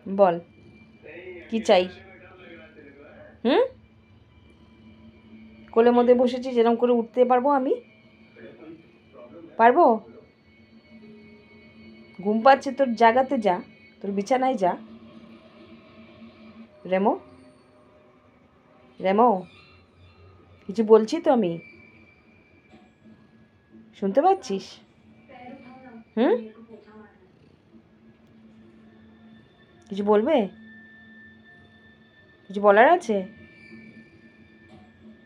বল কি চাই? কোলের মধ্যে বসেছি, যেরকম করে উঠতে পারবো আমি? পারবো? ঘুম পাচ্ছে তোর, জায়গাতে যা, তোর বিছানায় যা। রেমো, রেমো, কিছু বলছি তো আমি, শুনতে পাচ্ছিস? কিছু বলবে? কিছু বলার আছে?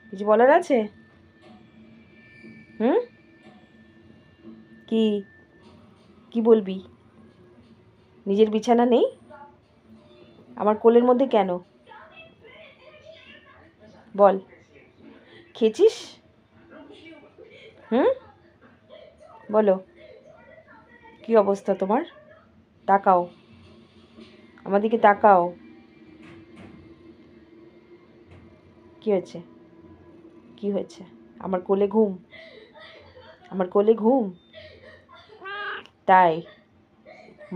কিছু বলার আছে? কি কি বলবি? নিজের বিছানা নেই? আমার কোলের মধ্যে কেন? বল। খেয়েছিস? বলো, কি অবস্থা তোমার? তাকাও, আমার দিকে তাকাও। কি হয়েছে? কি হয়েছে? আমার কোলে ঘুম? আমার কোলে ঘুম? তাই?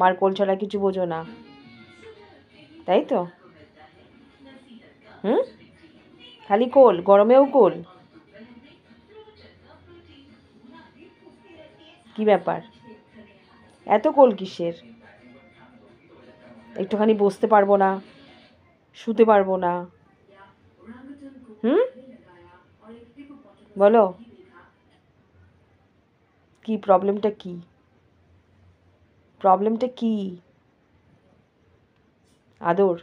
মার কোল ছাড়া কিছু বোঝো না, তাই তো? খালি কোল, গরমেও কোল? কি ব্যাপার, এত কোল কিসের? একটুখানি বসতে পারবো না? শুতে পারবো না? বলো, কি প্রবলেমটা? কি প্রবলেমটা? কি আদর?